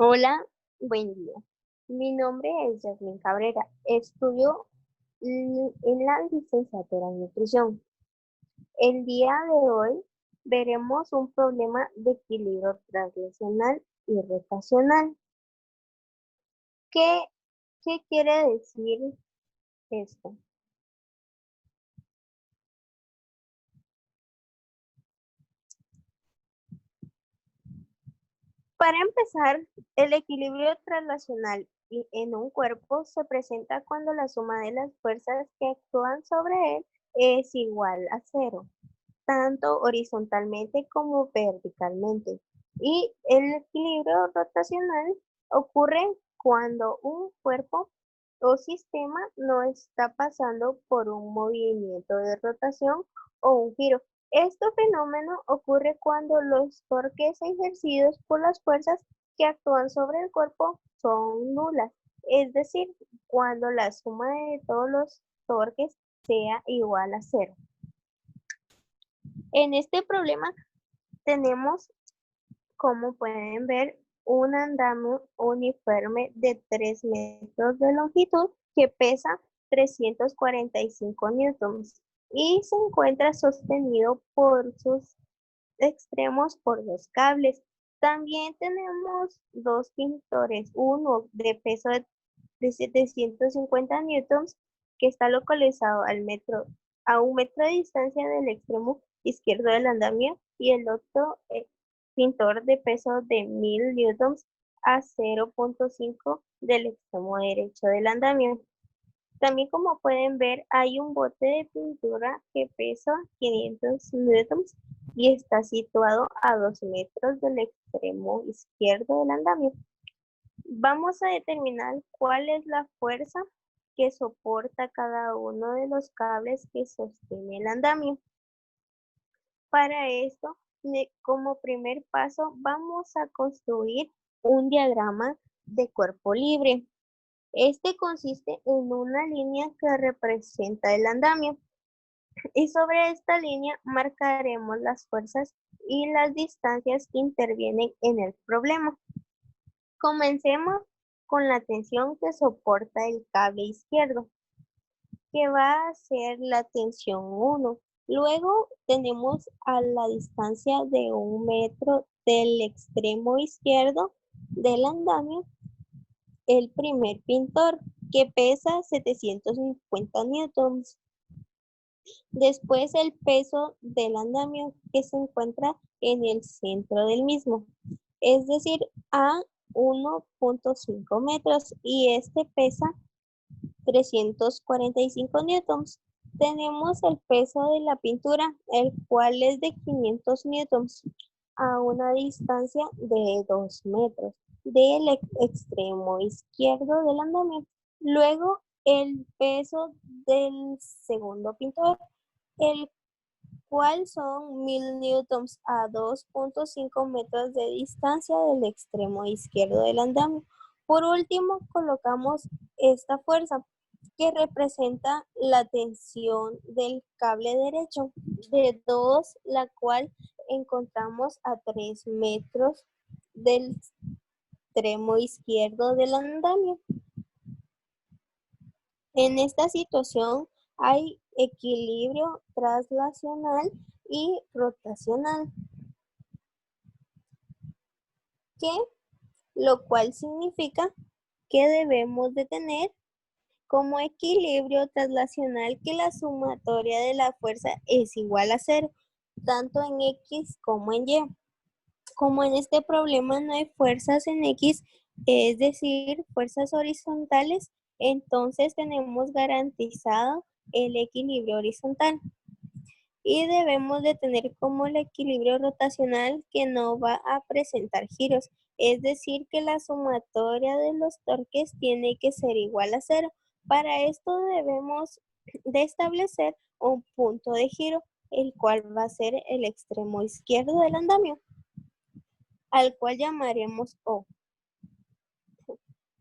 Hola, buen día. Mi nombre es Yasmin Cabrera. Estudio en la licenciatura en nutrición. El día de hoy veremos un problema de equilibrio translacional y rotacional. ¿Qué, qué quiere decir esto? Para empezar, el equilibrio translacional en un cuerpo se presenta cuando la suma de las fuerzas que actúan sobre él es igual a cero, tanto horizontalmente como verticalmente. Y el equilibrio rotacional ocurre cuando un cuerpo o sistema no está pasando por un movimiento de rotación o un giro. Este fenómeno ocurre cuando los torques ejercidos por las fuerzas que actúan sobre el cuerpo son nulas, es decir, cuando la suma de todos los torques sea igual a cero. En este problema tenemos, como pueden ver, un andamio uniforme de 3 metros de longitud que pesa 345 newtons y se encuentra sostenido por sus extremos por dos cables. También tenemos dos pintores, uno de peso de 750 newtons que está localizado a 1 metro de distancia del extremo izquierdo del andamio y el otro pintor de peso de 1000 newtons a 0,5 del extremo derecho del andamio. También, como pueden ver, hay un bote de pintura que pesa 500 newtons y está situado a 2 metros del extremo izquierdo del andamio. Vamos a determinar cuál es la fuerza que soporta cada uno de los cables que sostiene el andamio. Para esto, como primer paso, vamos a construir un diagrama de cuerpo libre. Este consiste en una línea que representa el andamio y sobre esta línea marcaremos las fuerzas y las distancias que intervienen en el problema. Comencemos con la tensión que soporta el cable izquierdo, que va a ser la tensión 1. Luego tenemos a la distancia de 1 metro del extremo izquierdo del andamio el primer pintor, que pesa 750 newtons. Después el peso del andamio, que se encuentra en el centro del mismo, es decir, a 1,5 metros, y este pesa 345 newtons. Tenemos el peso de la pintura, el cual es de 500 newtons a una distancia de 2 metros del extremo izquierdo del andamio. Luego, el peso del segundo pintor, el cual son 1000 newtons a 2,5 metros de distancia del extremo izquierdo del andamio. Por último, colocamos esta fuerza, que representa la tensión del cable derecho de 2, la cual encontramos a 3 metros del extremo izquierdo del andamio. En esta situación hay equilibrio translacional y rotacional, que lo cual significa que debemos de tener como equilibrio translacional que la sumatoria de la fuerza es igual a cero, tanto en X como en Y. Como en este problema no hay fuerzas en X, es decir, fuerzas horizontales, entonces tenemos garantizado el equilibrio horizontal. Y debemos de tener como el equilibrio rotacional que no va a presentar giros, es decir, que la sumatoria de los torques tiene que ser igual a cero. Para esto debemos de establecer un punto de giro, el cual va a ser el extremo izquierdo del andamio, al cual llamaremos O.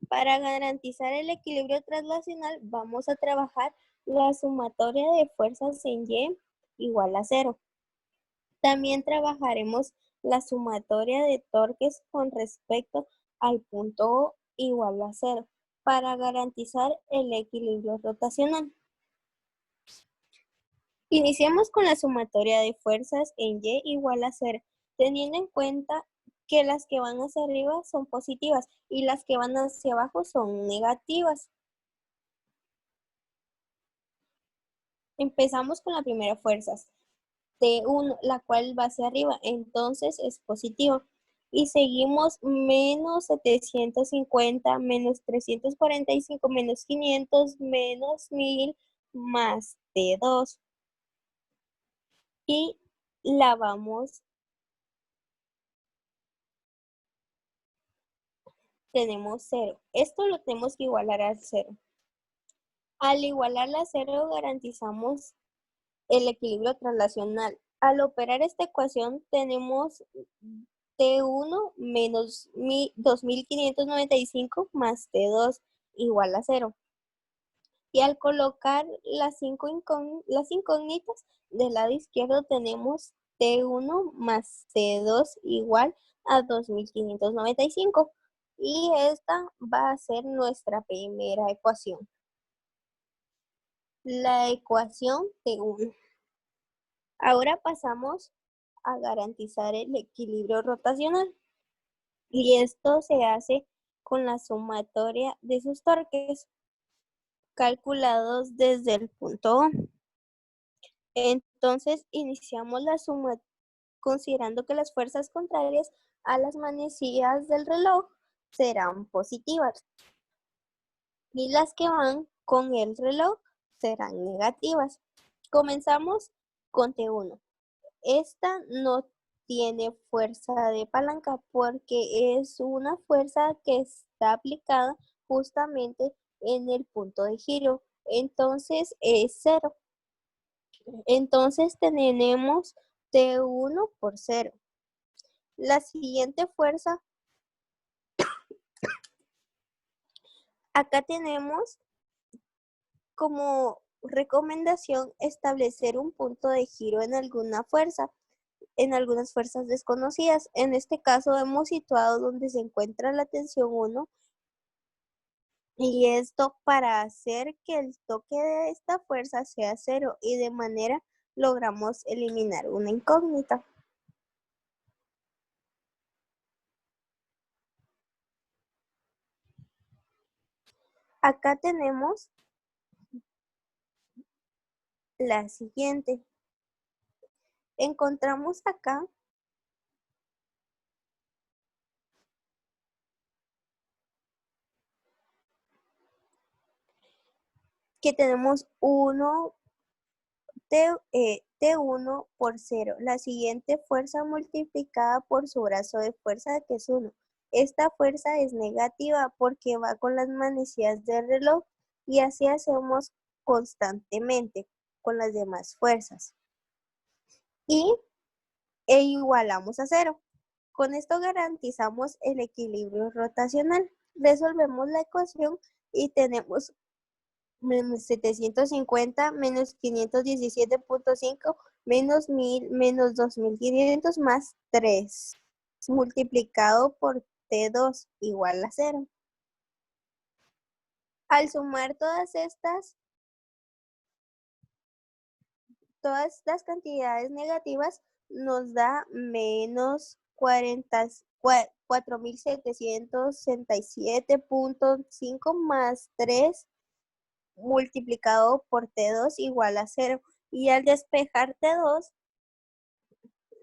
Para garantizar el equilibrio translacional vamos a trabajar la sumatoria de fuerzas en Y igual a cero. También trabajaremos la sumatoria de torques con respecto al punto O igual a 0 para garantizar el equilibrio rotacional. Iniciemos con la sumatoria de fuerzas en Y igual a 0, teniendo en cuenta que las que van hacia arriba son positivas y las que van hacia abajo son negativas. Empezamos con la primera fuerza, T1, la cual va hacia arriba, entonces es positivo. Y seguimos menos 750, menos 345, menos 500, menos 1000, más T2. Y la vamos, tenemos 0. Esto lo tenemos que igualar a 0. Al igualarla a 0 garantizamos el equilibrio traslacional. Al operar esta ecuación tenemos T1 menos 2595 más T2 igual a 0. Y al colocar las incógnitas del lado izquierdo tenemos T1 más T2 igual a 2595. Y esta va a ser nuestra primera ecuación. La ecuación T1. Ahora pasamos a garantizar el equilibrio rotacional. Y esto se hace con la sumatoria de sus torques calculados desde el punto O. Entonces iniciamos la suma considerando que las fuerzas contrarias a las manecillas del reloj serán positivas y las que van con el reloj serán negativas. Comenzamos con T1. Esta no tiene fuerza de palanca porque es una fuerza que está aplicada justamente en el punto de giro. Entonces es 0. Entonces tenemos T1 por 0. La siguiente fuerza, acá tenemos como recomendación establecer un punto de giro en alguna fuerza, en algunas fuerzas desconocidas. En este caso hemos situado donde se encuentra la tensión 1 y esto para hacer que el toque de esta fuerza sea 0 y de manera logramos eliminar una incógnita. Acá tenemos la siguiente. Encontramos acá que tenemos T1 por 0. La siguiente fuerza multiplicada por su brazo de fuerza, que es 1. Esta fuerza es negativa porque va con las manecillas del reloj y así hacemos constantemente con las demás fuerzas. E igualamos a 0. Con esto garantizamos el equilibrio rotacional. Resolvemos la ecuación y tenemos menos 750, menos 517.5, menos 1000, menos 2500, más 3, multiplicado por T2 igual a 0. Al sumar todas las cantidades negativas, nos da menos 4767.5 más 3 multiplicado por T2 igual a 0. Y al despejar T2,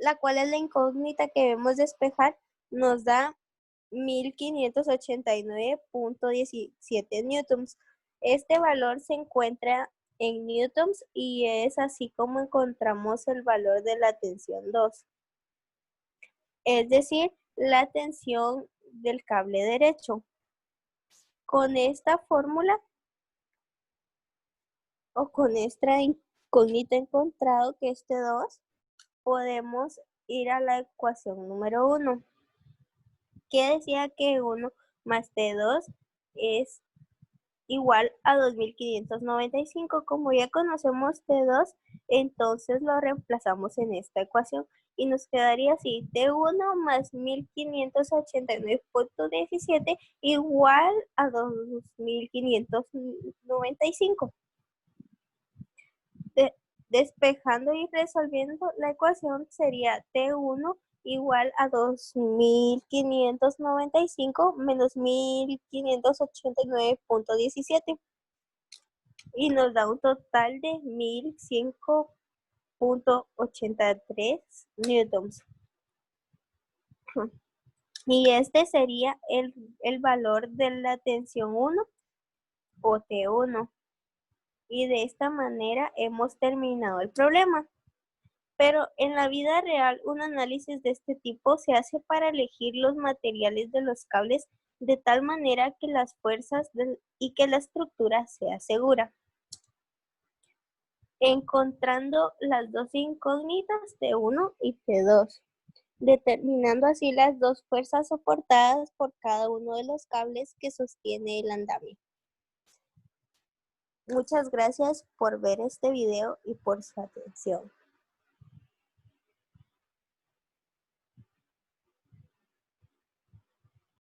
la cual es la incógnita que debemos despejar, nos da 1589.17 newtons. Este valor se encuentra en newtons y es así como encontramos el valor de la tensión 2. Es decir, la tensión del cable derecho. Con esta fórmula o con esta incógnita encontrado que es T2, podemos ir a la ecuación número 1, que decía que 1 más T2 es igual a 2595. Como ya conocemos T2, entonces lo reemplazamos en esta ecuación y nos quedaría así, T1 más 1589.17 igual a 2595. Despejando y resolviendo la ecuación sería T1 igual a 2595 menos 1589.17 y nos da un total de 1100.83 newtons. Y este sería el valor de la tensión 1 o T1. Y de esta manera hemos terminado el problema. Pero en la vida real, un análisis de este tipo se hace para elegir los materiales de los cables de tal manera que las fuerzas y que la estructura sea segura, encontrando las dos incógnitas T1 y T2, determinando así las dos fuerzas soportadas por cada uno de los cables que sostiene el andamio. Muchas gracias por ver este video y por su atención.